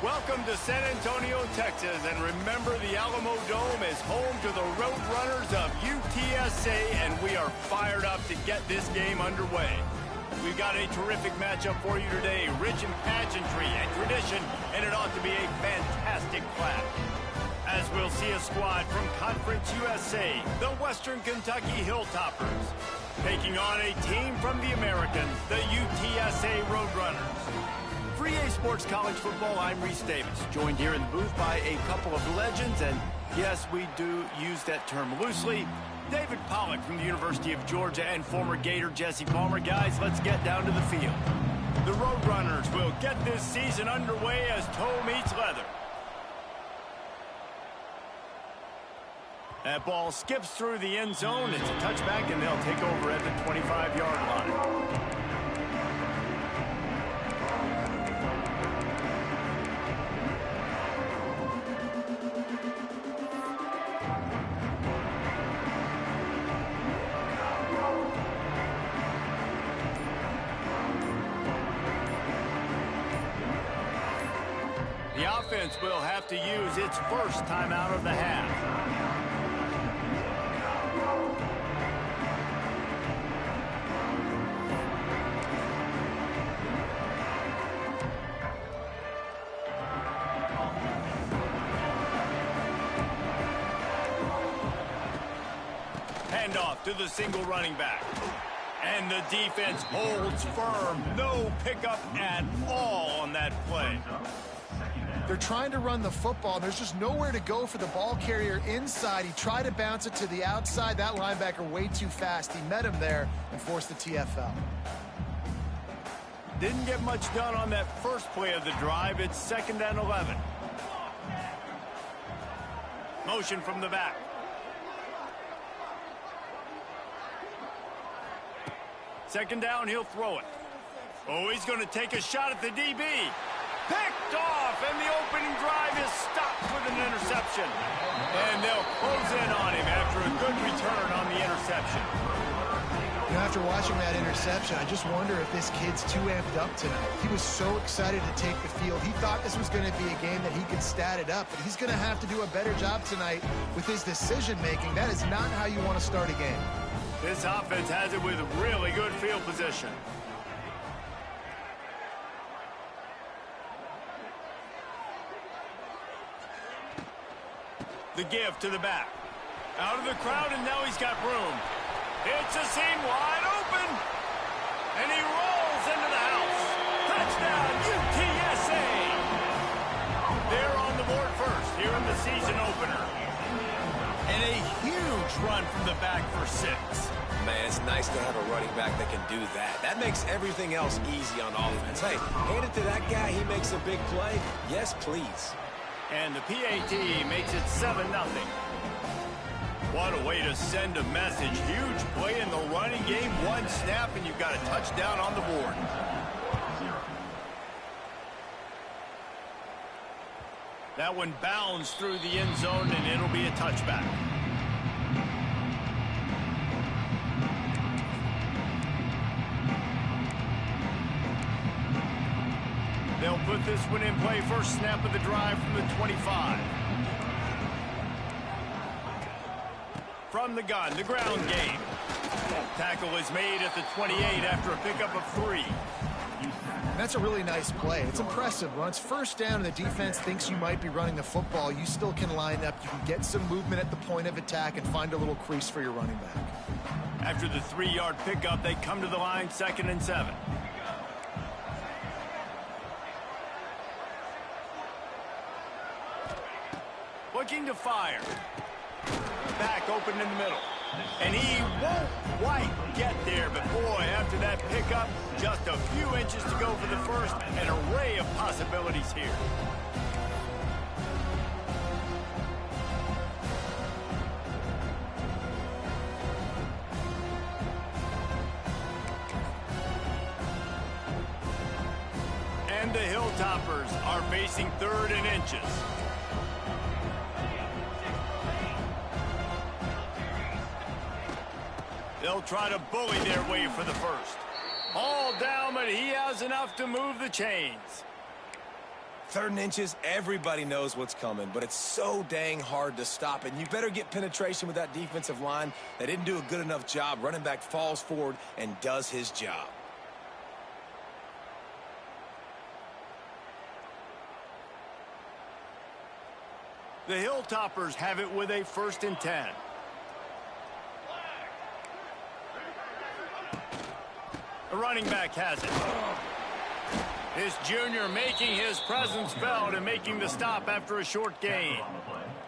Welcome to San Antonio, Texas, and remember the Alamo Dome is home to the Roadrunners of UTSA, and we are fired up to get this game underway. We've got a terrific matchup for you today, rich in pageantry and tradition, and it ought to be a fantastic clash. As we'll see a squad from Conference USA, the Western Kentucky Hilltoppers, taking on a team from the Americans, the UTSA Roadrunners. For EA Sports College Football, I'm Reese Davis, joined here in the booth by a couple of legends, and yes, we do use that term loosely. David Pollack from the University of Georgia and former Gator Jesse Palmer. Guys, let's get down to the field. The Roadrunners will get this season underway as toe meets leather. That ball skips through the end zone. It's a touchback, and they'll take over at the 25-yard line. The offense will have to use its first timeout of the half. Handoff to the single running back. And the defense holds firm. No pickup at all on that play. They're trying to run the football. There's just nowhere to go for the ball carrier inside. He tried to bounce it to the outside. That linebacker way too fast. He met him there and forced the TFL. Didn't get much done on that first play of the drive. It's 2nd and 11. Motion from the back. Second down, he'll throw it. Oh, he's going to take a shot at the DB. Picked off, and the opening drive is stopped with an interception. And they'll close in on him after a good return on the interception. You know, after watching that interception, I just wonder if this kid's too amped up tonight. He was so excited to take the field. He thought this was going to be a game that he could stat it up, but he's going to have to do a better job tonight with his decision-making. That is not how you want to start a game. This offense has it with really good field position. The give to the back. Out of the crowd, and now he's got room. It's a seam wide open. And he rolls into the house. Touchdown, UTSA. They're on the board first here in the season opener. And a huge run from the back for 6. Man, it's nice to have a running back that can do that. That makes everything else easy on offense. Hey, hand it to that guy. He makes a big play. Yes, please. And the PAT makes it 7-0. What a way to send a message. Huge play in the running game. One snap, and you've got a touchdown on the board. That one bounds through the end zone, and it'll be a touchback. They'll put this one in play. First snap of the drive from the 25. From the gun, the ground game. Tackle is made at the 28 after a pickup of 3. That's a really nice play. It's impressive. When it's first down and the defense thinks you might be running the football, you still can line up. You can get some movement at the point of attack and find a little crease for your running back. After the 3-yard pickup, they come to the line, 2nd and 7. Looking to fire. Back open in the middle. And he won't quite get there, but boy, after that pickup, just a few inches to go for the first. An array of possibilities here. And the Hilltoppers are facing 3rd and inches. They'll try to bully their way for the first. All down, but he has enough to move the chains. 3rd and inches, everybody knows what's coming, but it's so dang hard to stop it. And you better get penetration with that defensive line. They didn't do a good enough job. Running back falls forward and does his job. The Hilltoppers have it with a 1st and 10. The running back has it. This junior making his presence felt and making the stop after a short gain.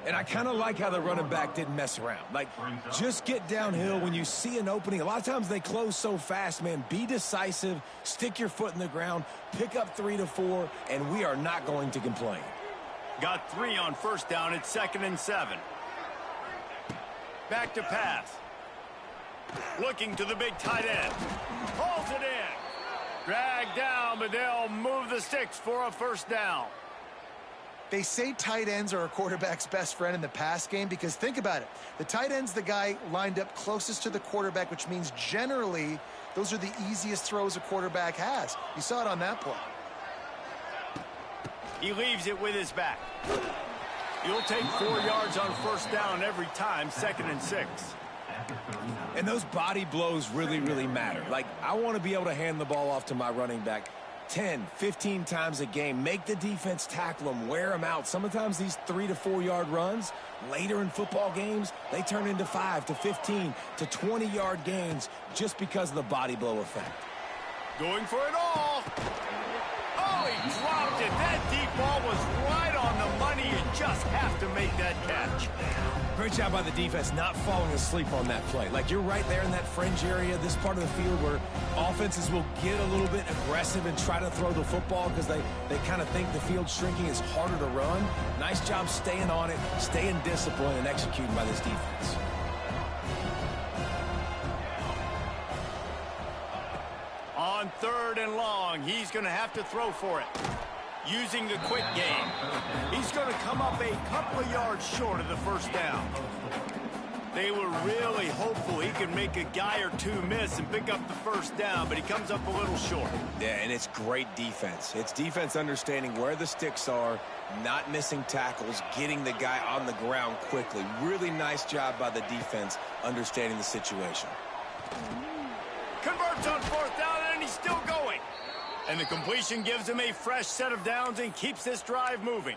And I kind of like how the running back didn't mess around. Like, just get downhill when you see an opening. A lot of times they close so fast, man. Be decisive, stick your foot in the ground, pick up 3 to 4, and we are not going to complain. Got 3 on 1st down. It's 2nd and 7. Back to pass. Looking to the big tight end. Pulls it in. Dragged down, but they'll move the sticks for a 1st down. They say tight ends are a quarterback's best friend in the pass game because think about it. The tight end's the guy lined up closest to the quarterback, which means generally those are the easiest throws a quarterback has. You saw it on that play. He leaves it with his back. He'll take 4 yards on 1st down every time, 2nd and 6. And those body blows really, really matter. Like, I want to be able to hand the ball off to my running back 10, 15 times a game. Make the defense tackle them, wear them out. Sometimes these 3 to 4 yard runs, later in football games, they turn into 5 to 15 to 20 yard gains just because of the body blow effect. Going for it all. Oh, he dropped it. That deep ball was right on the money. You just have to make that catch. Great job by the defense not falling asleep on that play. Like, you're right there in that fringe area, this part of the field where offenses will get a little bit aggressive and try to throw the football because they kind of think the field's shrinking is harder to run. Nice job staying on it, staying disciplined, and executing by this defense. On 3rd and long, he's going to have to throw for it. Using the quick game. He's going to come up a couple of yards short of the 1st down. They were really hopeful he could make a guy or 2 miss and pick up the 1st down, but he comes up a little short. Yeah, and it's great defense. It's defense understanding where the sticks are, not missing tackles, getting the guy on the ground quickly. Really nice job by the defense understanding the situation. Converts on 4th down, and he's still going. And the completion gives him a fresh set of downs and keeps this drive moving.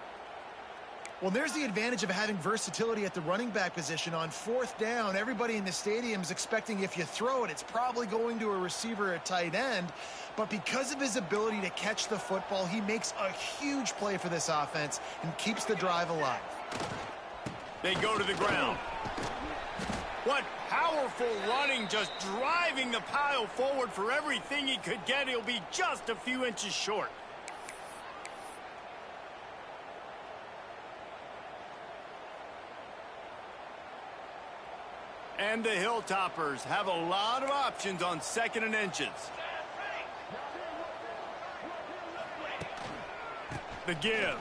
Well, there's the advantage of having versatility at the running back position. On 4th down, everybody in the stadium is expecting if you throw it, it's probably going to a receiver or tight end. But because of his ability to catch the football, he makes a huge play for this offense and keeps the drive alive. They go to the ground. What powerful running, just driving the pile forward for everything he could get. He'll be just a few inches short. And the Hilltoppers have a lot of options on 2nd and inches. The give.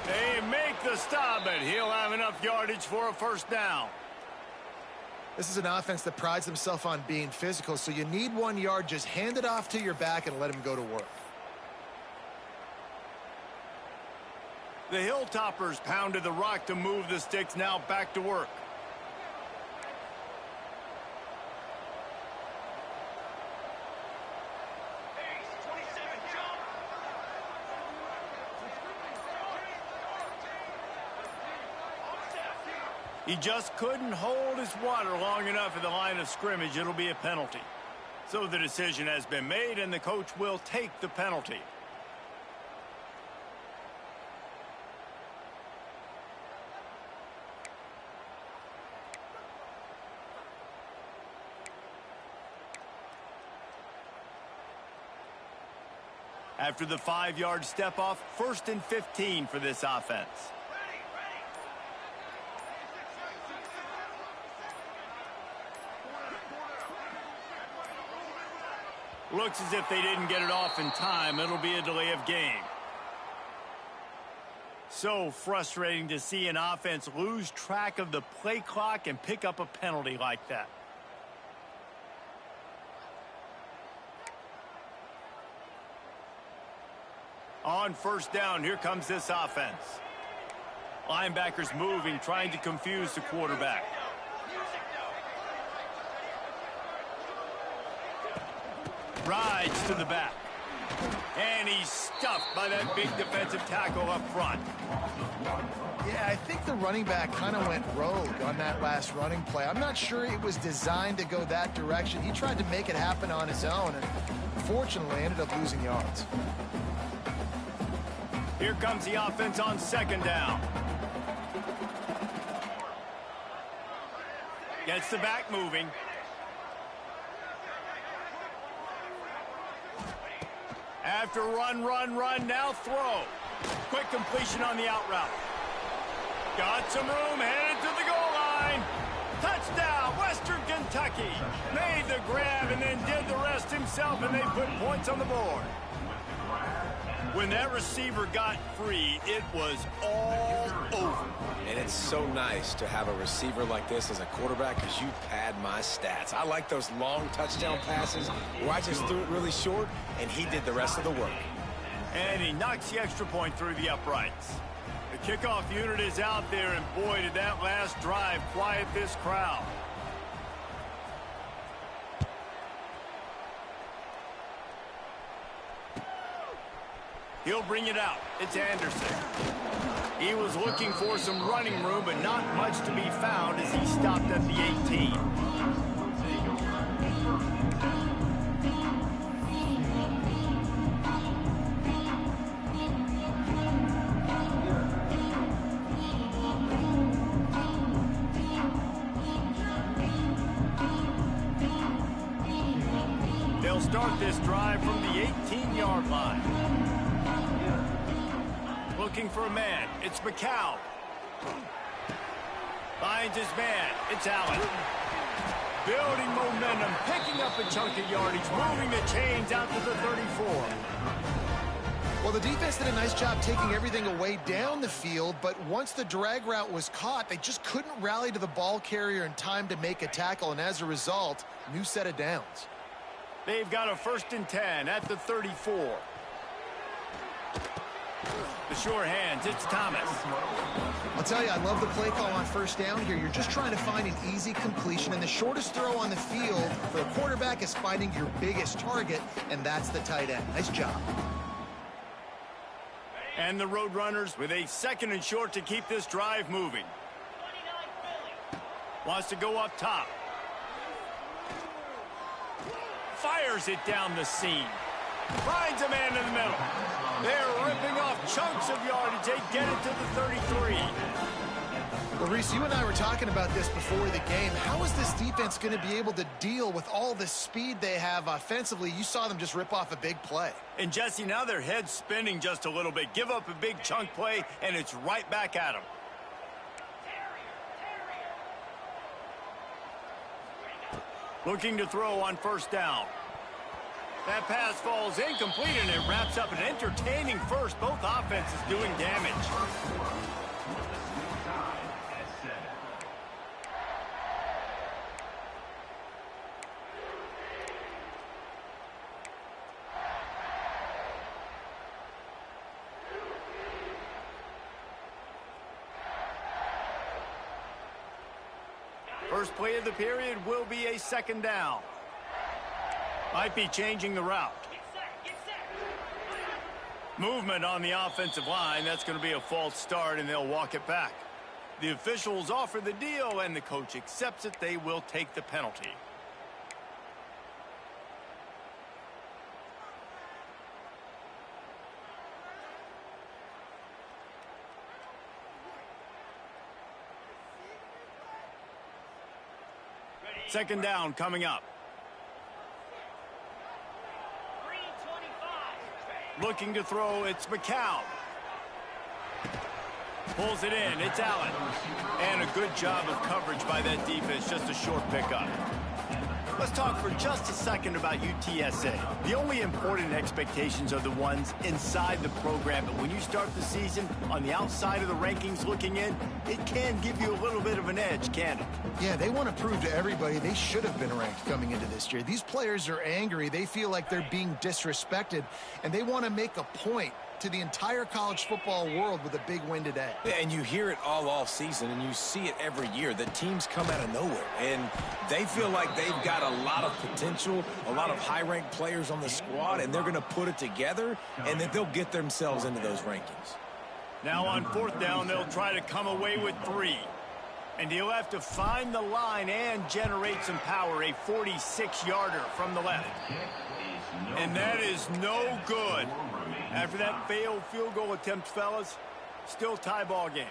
They make the stop, but he'll have enough yardage for a 1st down. This is an offense that prides himself on being physical, so you need 1 yard. Just hand it off to your back and let him go to work. The Hilltoppers pounded the rock to move the sticks, now back to work. He just couldn't hold his water long enough at the line of scrimmage. It'll be a penalty. So the decision has been made, and the coach will take the penalty. After the 5-yard step off, 1st and 15 for this offense. Looks as if they didn't get it off in time. It'll be a delay of game. So frustrating to see an offense lose track of the play clock and pick up a penalty like that. On first down, here comes this offense. Linebackers moving, trying to confuse the quarterback. Rides to the back. And he's stuffed by that big defensive tackle up front. Yeah, I think the running back kind of went rogue on that last running play. I'm not sure it was designed to go that direction. He tried to make it happen on his own, and unfortunately ended up losing yards. Here comes the offense on second down. Gets the back moving. After run, now throw. Quick completion on the out route. Got some room, headed to the goal line. Touchdown, Western Kentucky. Made the grab and then did the rest himself, and they put points on the board. When that receiver got free, it was all over. And it's so nice to have a receiver like this as a quarterback because you pad my stats. I like those long touchdown passes where I just threw it really short, and he did the rest of the work. And he knocks the extra point through the uprights. The kickoff unit is out there, and boy, did that last drive quiet this crowd. He'll bring it out. It's Anderson. He was looking for some running room, but not much to be found as he stopped at the 18. They'll start this drive from the 18-yard line. Looking for a man. It's McCown. Finds his man. It's Allen. Building momentum, picking up a chunk of yardage, moving the chains out to the 34. Well, the defense did a nice job taking everything away down the field, but once the drag route was caught, they just couldn't rally to the ball carrier in time to make a tackle, and as a result, new set of downs. They've got a 1st and 10 at the 34. The sure hands, it's Thomas. I'll tell you, I love the play call on first down here. You're just trying to find an easy completion, and the shortest throw on the field for a quarterback is finding your biggest target, and that's the tight end. Nice job. And the Roadrunners with a 2nd and short to keep this drive moving. Wants to go up top. Fires it down the seam. Finds a man in the middle. They're ripping off chunks of yardage. They get it to the 33. Well, Reese, you and I were talking about this before the game. How is this defense going to be able to deal with all the speed they have offensively? You saw them just rip off a big play. And, Jesse, now their head's spinning just a little bit. Give up a big chunk play, and it's right back at them. Looking to throw on first down. That pass falls incomplete, and it wraps up an entertaining first. Both offenses doing damage. First play of the period will be a 2nd down. Might be changing the route. Movement on the offensive line. That's going to be a false start, and they'll walk it back. The officials offer the deal, and the coach accepts it. They will take the penalty. Second down coming up. Looking to throw, it's McCown. Pulls it in, it's Allen. And a good job of coverage by that defense, just a short pickup. Let's talk for just a second about UTSA. The only important expectations are the ones inside the program, but when you start the season on the outside of the rankings looking in, it can give you a little bit of an edge, can't it? Yeah, they want to prove to everybody they should have been ranked coming into this year. These players are angry. They feel like they're being disrespected, and they want to make a point to the entire college football world with a big win today. Yeah, and you hear it all off season, and you see it every year. The teams come out of nowhere, and they feel like they've got a lot of potential, a lot of high-ranked players on the squad, and they're going to put it together, and that they'll get themselves into those rankings. Now on fourth down, they'll try to come away with 3. And he'll have to find the line and generate some power, a 46-yarder from the left. And that is no good. After that failed field goal attempt, fellas, still tie ball game.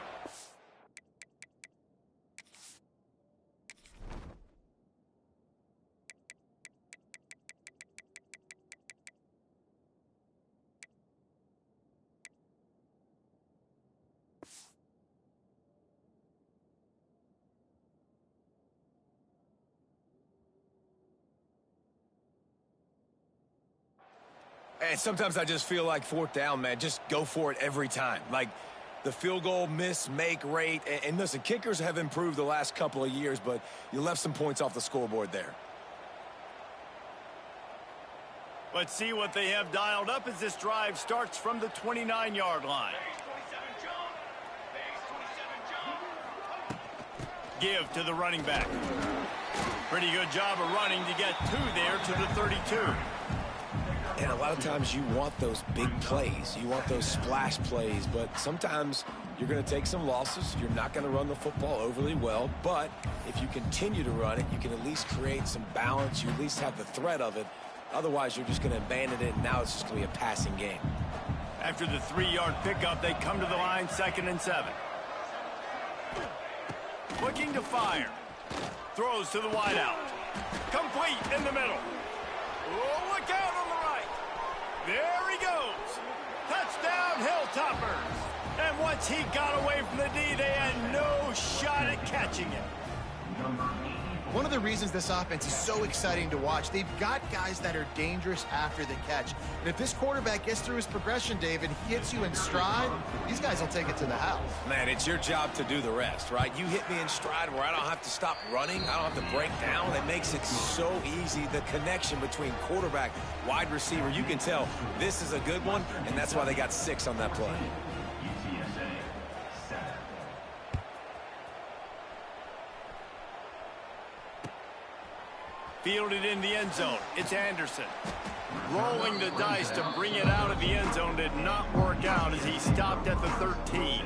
And sometimes I just feel like fourth down, man, just go for it every time. Like the field goal miss-make rate. And listen, kickers have improved the last couple of years, but you left some points off the scoreboard there. Let's see what they have dialed up as this drive starts from the 29-yard line. Give to the running back. Pretty good job of running to get 2 there to the 32. And a lot of times you want those big plays. You want those splash plays, but sometimes you're going to take some losses. You're not going to run the football overly well, but if you continue to run it, you can at least create some balance. You at least have the threat of it. Otherwise, you're just going to abandon it, and now it's just going to be a passing game. After the 3-yard pickup, they come to the line, 2nd and 7. Looking to fire. Throws to the wideout. Complete in the middle. Oh, look out on the right. There he goes. Touchdown, Hilltoppers. And once he got away from the D, they had no shot at catching him. One of the reasons this offense is so exciting to watch, they've got guys that are dangerous after the catch. And if this quarterback gets through his progression, David, hits you in stride, these guys will take it to the house. Man, it's your job to do the rest, right? You hit me in stride where I don't have to stop running. I don't have to break down. It makes it so easy. The connection between quarterback, wide receiver, you can tell this is a good one, and that's why they got 6 on that play. Fielded in the end zone. It's Anderson. Rolling the dice to bring it out of the end zone did not work out as he stopped at the 13.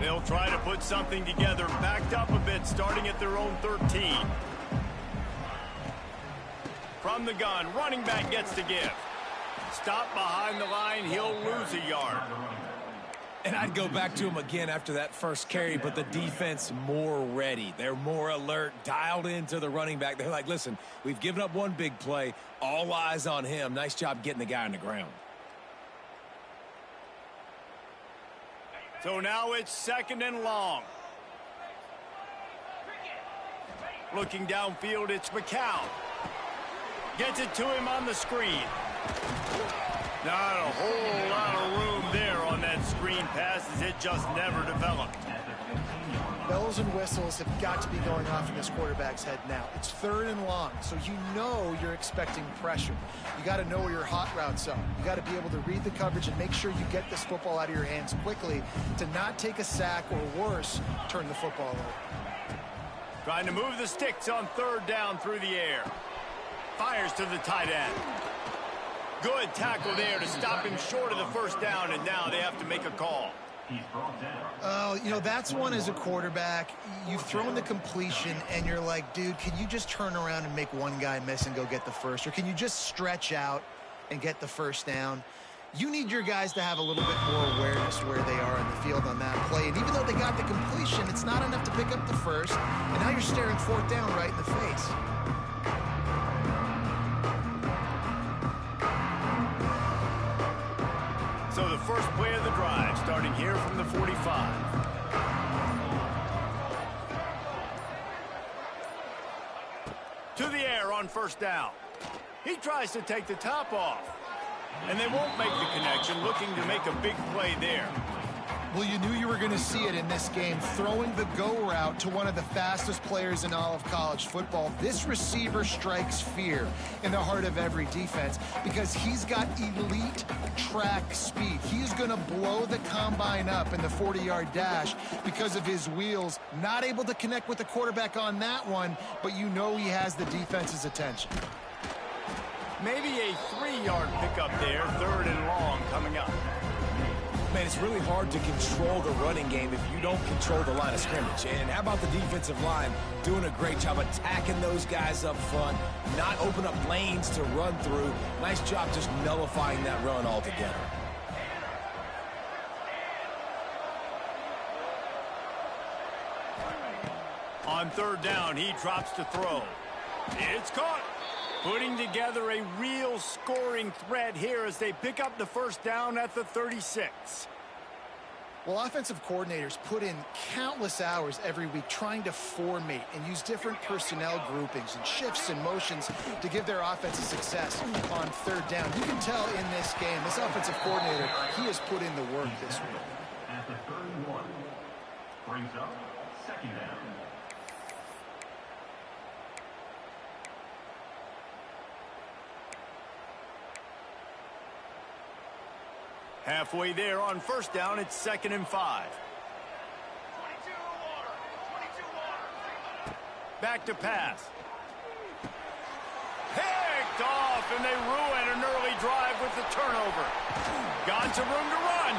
They'll try to put something together, backed up a bit, starting at their own 13. From the gun, running back gets to give. Stop behind the line, he'll lose a yard. And I'd go back to him again after that first carry, but the defense more ready. They're more alert, dialed into the running back. They're like, listen, we've given up one big play. All eyes on him. Nice job getting the guy on the ground. So now it's 2nd and long. Looking downfield, it's McCown. Gets it to him on the screen. Not a whole lot of room there on that screen pass as it just never developed. Bells and whistles have got to be going off in this quarterback's head now. It's 3rd and long, so you know you're expecting pressure. You got to know where your hot routes are. You got to be able to read the coverage and make sure you get this football out of your hands quickly to not take a sack or worse, turn the football over. Trying to move the sticks on 3rd down through the air. Fires to the tight end. Good tackle there to stop him short of the 1st down, and now they have to make a call. Oh, you know, that's one as a quarterback. You've thrown the completion, and you're like, dude, can you just turn around and make one guy miss and go get the first? Or can you just stretch out and get the 1st down? You need your guys to have a little bit more awareness where they are on the field on that play. And even though they got the completion, it's not enough to pick up the first. And now you're staring 4th down right in the face. So the first play of the drive, starting here from the 45. To the air on 1st down. He tries to take the top off. And they won't make the connection, looking to make a big play there. Well, you knew you were going to see it in this game. Throwing the go route to one of the fastest players in all of college football. This receiver strikes fear in the heart of every defense because he's got elite track speed. He's going to blow the combine up in the 40-yard dash because of his wheels. Not able to connect with the quarterback on that one, but you know he has the defense's attention. Maybe a 3-yard pickup there, 3rd and long coming up. Man, it's really hard to control the running game if you don't control the line of scrimmage. And how about the defensive line doing a great job attacking those guys up front, not open up lanes to run through. Nice job just nullifying that run altogether. On 3rd down, he drops to throw. It's caught. Putting together a real scoring threat here as they pick up the 1st down at the 36. Well, offensive coordinators put in countless hours every week trying to formate and use different personnel groupings and shifts and motions to give their offense success on 3rd down. You can tell in this game, this offensive coordinator, he has put in the work this week. At the 31, brings up 2nd down. Halfway there on 1st down, it's 2nd and 5. Back to pass. Picked off, and they ruin an early drive with the turnover. Got some room to run.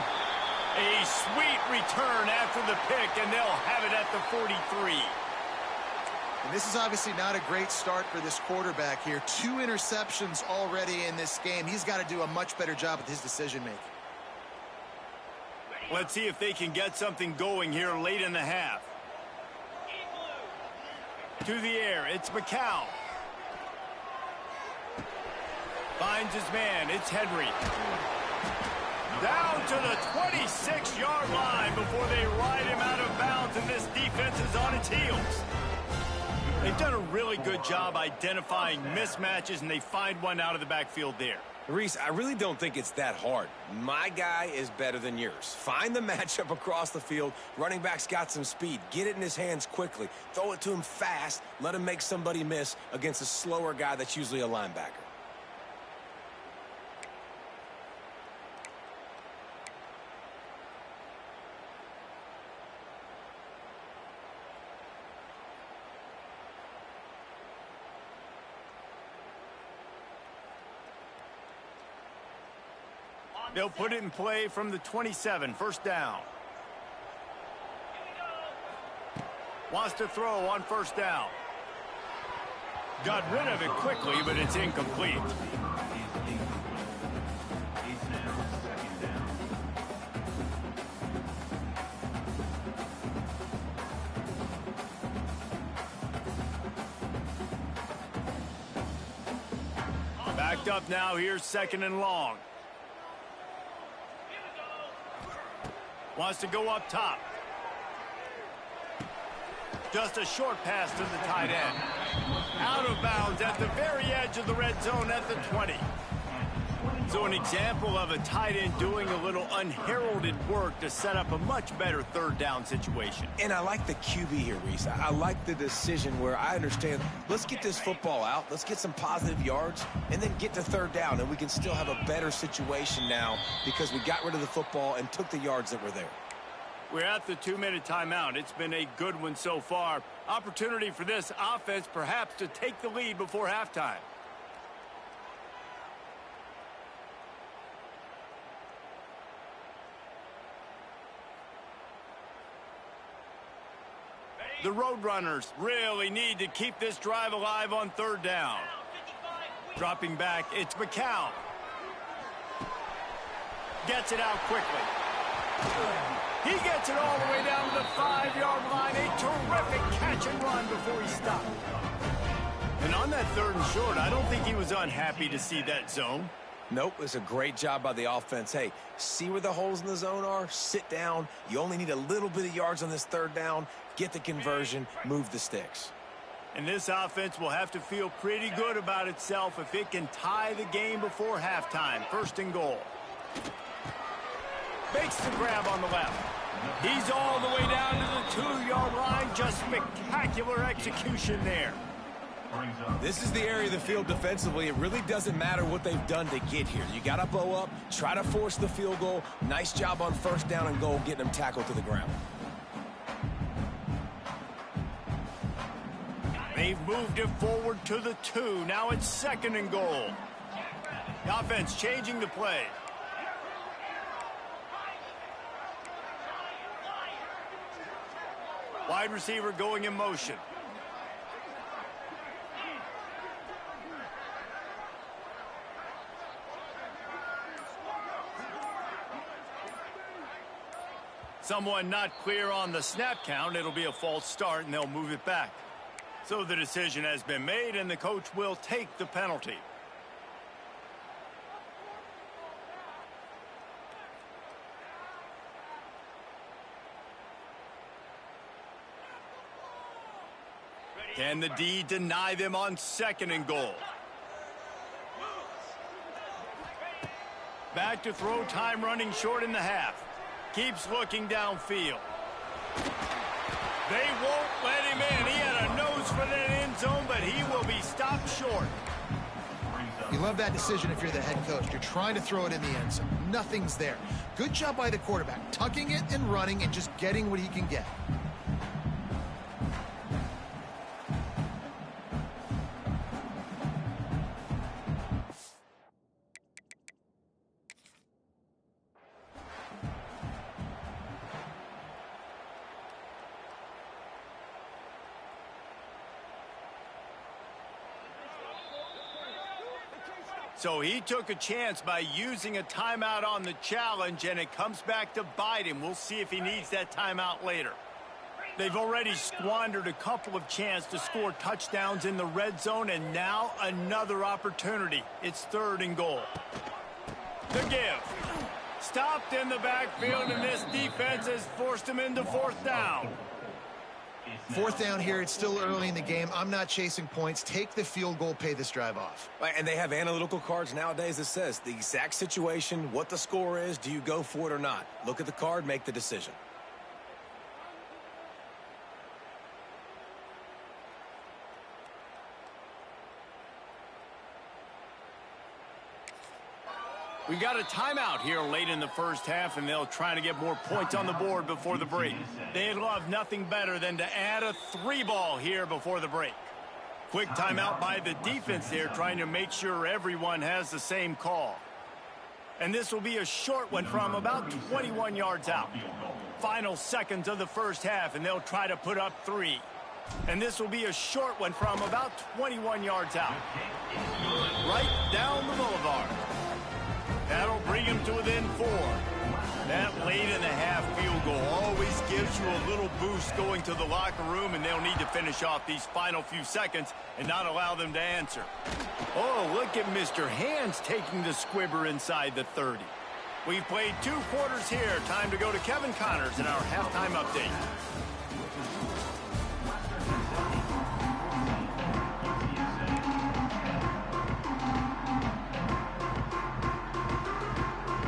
A sweet return after the pick, and they'll have it at the 43. And this is obviously not a great start for this quarterback here. 2 interceptions already in this game. He's got to do a much better job with his decision-making. Let's see if they can get something going here late in the half. To the air, it's McCown. Finds his man, it's Henry. Down to the 26-yard line before they ride him out of bounds, and this defense is on its heels. They've done a really good job identifying mismatches, and they find one out of the backfield there. Reese, I really don't think it's that hard. My guy is better than yours. Find the matchup across the field. Running back's got some speed. Get it in his hands quickly. Throw it to him fast. Let him make somebody miss against a slower guy that's usually a linebacker. They'll put it in play from the 27, 1st down. Wants to throw on 1st down. Got rid of it quickly, but it's incomplete. Backed up now, here's 2nd and long. Wants to go up top. Just a short pass to the tight end. Out of bounds at the very edge of the red zone at the 20. So an example of a tight end doing a little unheralded work to set up a much better 3rd down situation. And I like the QB here, Reese. I like the decision where I understand, let's get this football out, let's get some positive yards, and then get to 3rd down, and we can still have a better situation now because we got rid of the football and took the yards that were there. We're at the 2-minute timeout. It's been a good one so far. Opportunity for this offense perhaps to take the lead before halftime. The Roadrunners really need to keep this drive alive on 3rd down. Dropping back, it's McCown. Gets it out quickly. He gets it all the way down to the 5-yard line. A terrific catch and run before he stopped. And on that 3rd and short, I don't think he was unhappy to see that zone. Nope, it's a great job by the offense. Hey, see where the holes in the zone are? Sit down. You only need a little bit of yards on this 3rd down. Get the conversion, move the sticks. And this offense will have to feel pretty good about itself if it can tie the game before halftime. 1st and goal. Makes the grab on the left. He's all the way down to the 2-yard line. Just spectacular execution there. This is the area of the field defensively. It really doesn't matter what they've done to get here. You got to bow up, try to force the field goal. Nice job on first down and goal, getting them tackled to the ground. They've moved it forward to the 2. Now it's 2nd and goal. The offense changing the play. Wide receiver going in motion. Someone not clear on the snap count. It'll be a false start, and they'll move it back. So the decision has been made, and the coach will take the penalty. Can the D deny them on 2nd and goal? Back to throw, time running short in the half. Keeps looking downfield. They won't let him in. He had a nose for that end zone, but he will be stopped short. You love that decision if you're the head coach. You're trying to throw it in the end zone. Nothing's there. Good job by the quarterback, tucking it and running and just getting what he can get. So he took a chance by using a timeout on the challenge, and it comes back to bite him. We'll see if he needs that timeout later. They've already squandered a couple of chances to score touchdowns in the red zone, and now another opportunity. It's 3rd and goal. The give. Stopped in the backfield, and this defense has forced him into 4th down. 4th down here. It's still early in the game. I'm not chasing points. Take the field goal, pay this drive off. And they have analytical cards nowadays that says the exact situation, what the score is, do you go for it or not? Look at the card, make the decision. We got a timeout here late in the first half, and they'll try to get more points on the board before the break. They'd love nothing better than to add a 3-ball here before the break. Quick timeout by the defense there, trying to make sure everyone has the same call. And this will be a short one from about 21 yards out. Final seconds of the first half, and they'll try to put up 3. And this will be a short one from about 21 yards out. Right down the boulevard. That'll bring him to within 4. That late in the half field goal always gives you a little boost going to the locker room, and they'll need to finish off these final few seconds and not allow them to answer. Oh, look at Mr. Hands taking the squibber inside the 30. We've played 2 quarters here. Time to go to Kevin Connors in our halftime update.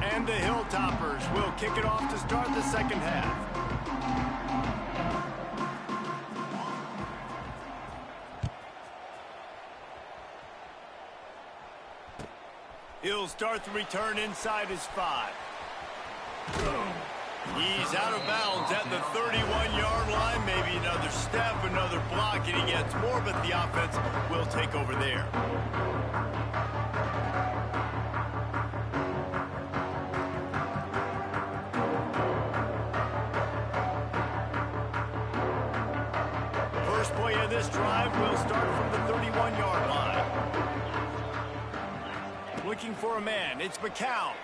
And the Hilltoppers will kick it off to start the second half. He'll start the return inside his 5. He's out of bounds at the 31-yard line. Maybe another step, another block, and he gets more, but the offense will take over there. First play of this drive will start from the 31-yard line. Looking for a man. It's McCown.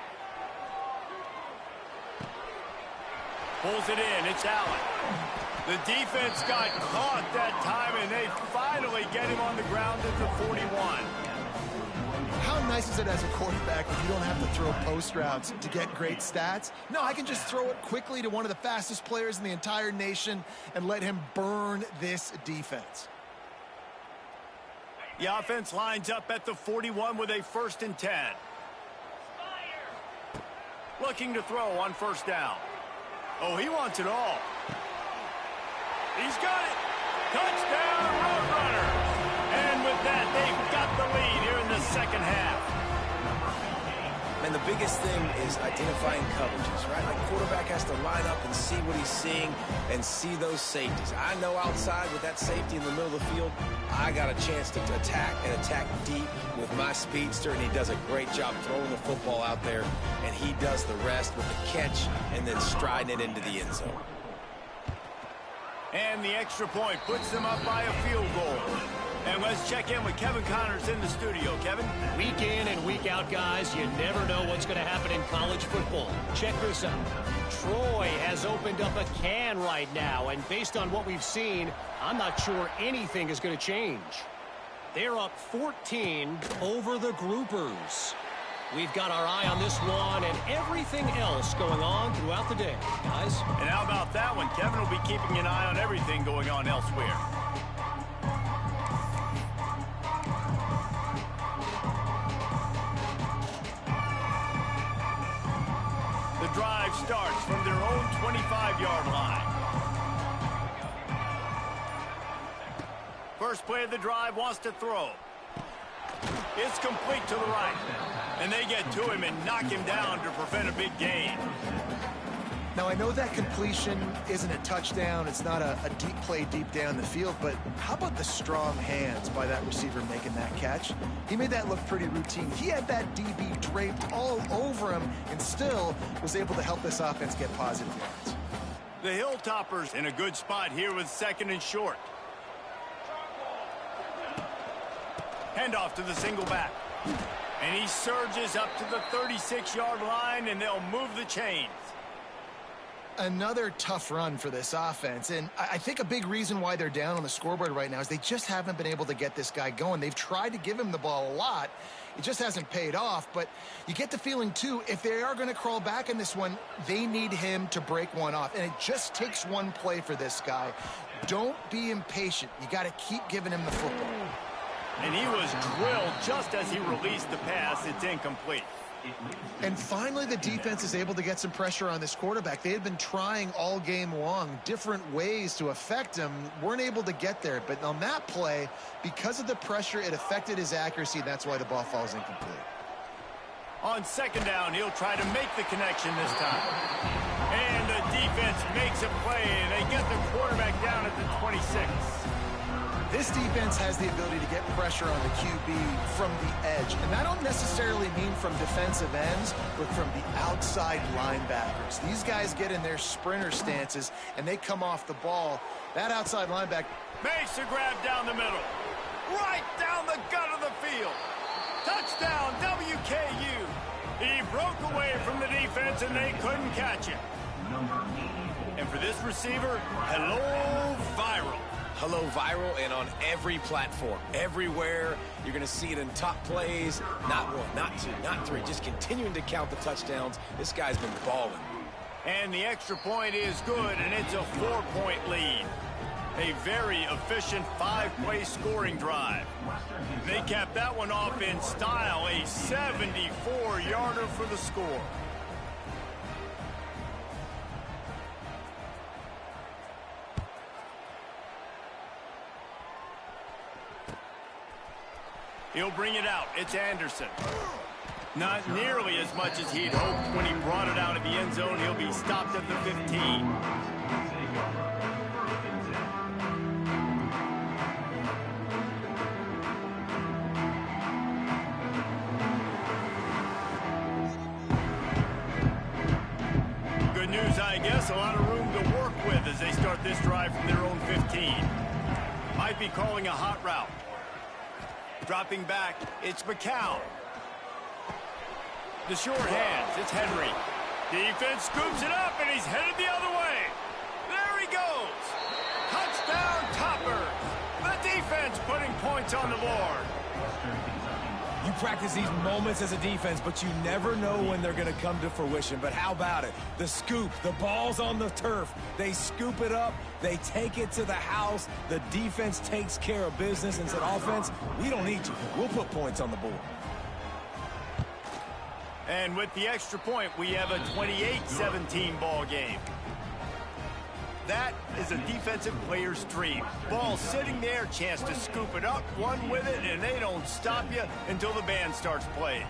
Pulls it in. It's Allen. The defense got caught that time, and they finally get him on the ground at the 41. How nice is it as a quarterback if you don't have to throw post routes to get great stats? No, I can just throw it quickly to one of the fastest players in the entire nation and let him burn this defense. The offense lines up at the 41 with a 1st and 10. Looking to throw on 1st down. Oh, he wants it all. He's got it. Touchdown, Roadrunner. And with that, they've got the lead here in the second half. And the biggest thing is identifying coverages, right? Like quarterback has to line up and see what he's seeing and see those safeties. I know outside with that safety in the middle of the field, I got a chance to attack and attack deep with my speedster, and he does a great job throwing the football out there, and he does the rest with the catch and then striding it into the end zone. And the extra point puts them up by a field goal. And let's check in with Kevin Connors in the studio. Kevin? Week in and week out, guys, you never know what's going to happen in college football. Check this out. Troy has opened up a can right now, and based on what we've seen, I'm not sure anything is going to change. They're up 14 over the Groupers. We've got our eye on this one and everything else going on throughout the day, guys. And how about that one? Kevin will be keeping an eye on everything going on elsewhere. The drive starts from their own 25-yard line. First play of the drive wants to throw. It's complete to the right. And they get to him and knock him down to prevent a big gain. Now, I know that completion isn't a touchdown. It's not a deep play deep down the field, but how about the strong hands by that receiver making that catch? He made that look pretty routine. He had that DB draped all over him and still was able to help this offense get positive yards. The Hilltoppers in a good spot here with second and short. Handoff to the single back. And he surges up to the 36-yard line, and they'll move the chains. Another tough run for this offense, and I think a big reason why they're down on the scoreboard right now is they just haven't been able to get this guy going. They've tried to give him the ball a lot. It just hasn't paid off, but you get the feeling, too, if they are going to crawl back in this one, they need him to break one off, and it just takes one play for this guy. Don't be impatient. You got to keep giving him the football. And he was drilled just as he released the pass. It's incomplete. And finally, the defense is able to get some pressure on this quarterback. They had been trying all game long different ways to affect him, weren't able to get there. But on that play, because of the pressure, it affected his accuracy. That's why the ball falls incomplete. On second down, he'll try to make the connection this time. And the defense makes a play, and they get the quarterback down at the 26. This defense has the ability to get pressure on the QB from the edge. And I don't necessarily mean from defensive ends, but from the outside linebackers. These guys get in their sprinter stances, and they come off the ball. That outside linebacker makes a grab down the middle. Right down the gut of the field. Touchdown, WKU. He broke away from the defense, and they couldn't catch him. And for this receiver, hello, viral. Hello, viral, and on every platform, everywhere. You're going to see it in top plays. Not one, not two, not three. Just continuing to count the touchdowns. This guy's been balling. And the extra point is good, and it's a 4-point lead. A very efficient 5-play scoring drive. They capped that one off in style, a 74-yarder for the score. He'll bring it out. It's Anderson. Not nearly as much as he'd hoped when he brought it out of the end zone. He'll be stopped at the 15. Good news, I guess. A lot of room to work with as they start this drive from their own 15. Might be calling a hot route. Dropping back, it's McCown. The short hands, it's Henry. Defense scoops it up, and he's headed the other way. There he goes. Touchdown, Toppers. The defense putting points on the board. You practice these moments as a defense, but you never know when they're going to come to fruition. But how about it? The scoop, the ball's on the turf. They scoop it up. They take it to the house. The defense takes care of business and said, offense, we don't need you. We'll put points on the board. And with the extra point, we have a 28-17 ball game. That is a defensive player's dream. Ball sitting there, chance to scoop it up, run with it, and they don't stop you until the band starts playing.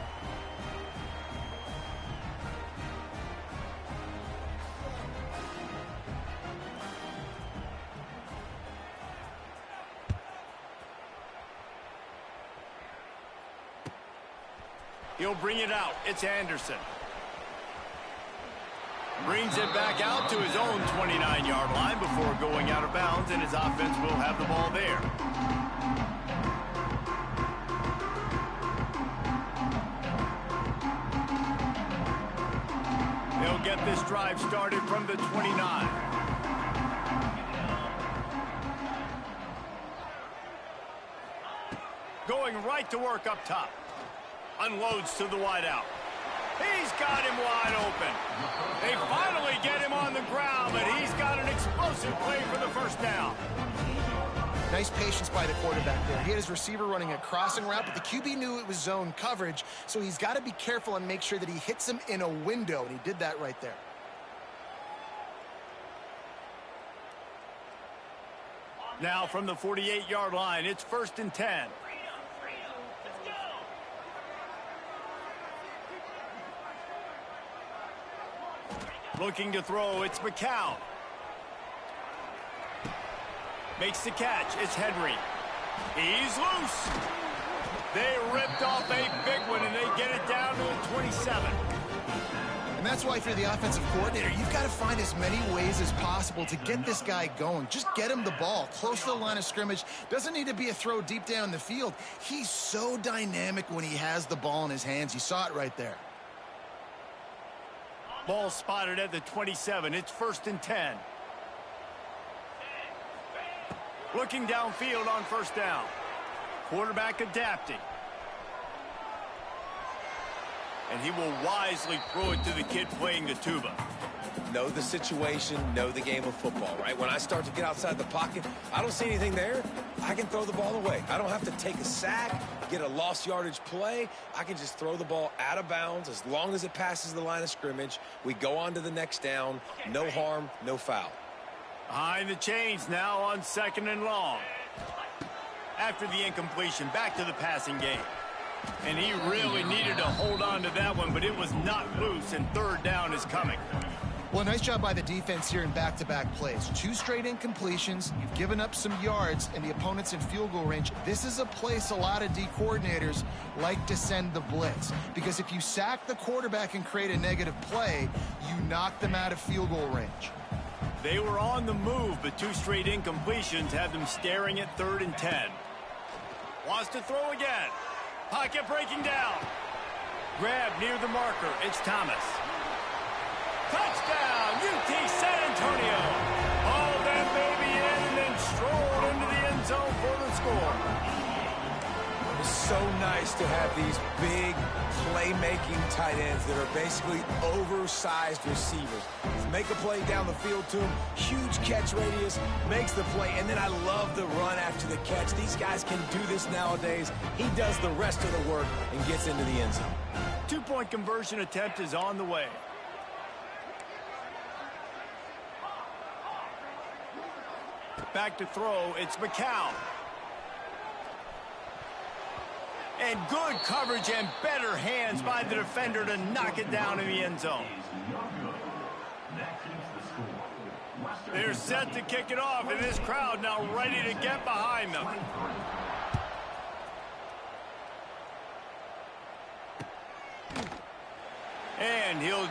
He'll bring it out. It's Anderson. Brings it back out to his own 29-yard line before going out of bounds, and his offense will have the ball there. They'll get this drive started from the 29. Going right to work up top. Unloads to the wideout. He's got him wide open. They finally get him on the ground, but he's got an explosive play for the first down. Nice patience by the quarterback there. He had his receiver running a crossing route, but the QB knew it was zone coverage, so he's got to be careful and make sure that he hits him in a window, and he did that right there. Now from the 48-yard line, it's 1st and 10. Looking to throw, it's McCown. Makes the catch, it's Henry. He's loose. They ripped off a big one, and they get it down to the 27. And that's why if you're the offensive coordinator, you've got to find as many ways as possible to get this guy going. Just get him the ball close to the line of scrimmage. Doesn't need to be a throw deep down the field. He's so dynamic when he has the ball in his hands. You saw it right there. Ball spotted at the 27. It's 1st and 10. Looking downfield on 1st down. Quarterback adapting. And he will wisely throw it to the kid playing the tuba. Know the situation, know the game of football, right? When I start to get outside the pocket, I don't see anything there, I can throw the ball away. I don't have to take a sack, get a lost yardage play. I can just throw the ball out of bounds as long as it passes the line of scrimmage. We go on to the next down. No harm, no foul. Behind the chains now on 2nd and long. After the incompletion, back to the passing game. And he really needed to hold on to that one, but it was not loose, and 3rd down is coming. Well, nice job by the defense here in back-to-back plays. 2 straight incompletions. You've given up some yards, and the opponent's in field goal range. This is a place a lot of D coordinators like to send the blitz, because if you sack the quarterback and create a negative play, you knock them out of field goal range. They were on the move, but 2 straight incompletions had them staring at 3rd and 10. Wants to throw again. Pocket breaking down. Grab near the marker. It's Thomas. Touchdown, UT San Antonio. Hauled that baby in and then strolled into the end zone for the score. It's so nice to have these big playmaking tight ends that are basically oversized receivers. Make a play down the field to him, huge catch radius, makes the play, and then I love the run after the catch. These guys can do this nowadays. He does the rest of the work and gets into the end zone. 2-point conversion attempt is on the way. Back to throw, it's McCown. And good coverage and better hands by the defender to knock it down in the end zone. They're set to kick it off, and this crowd now ready to get behind them. And he'll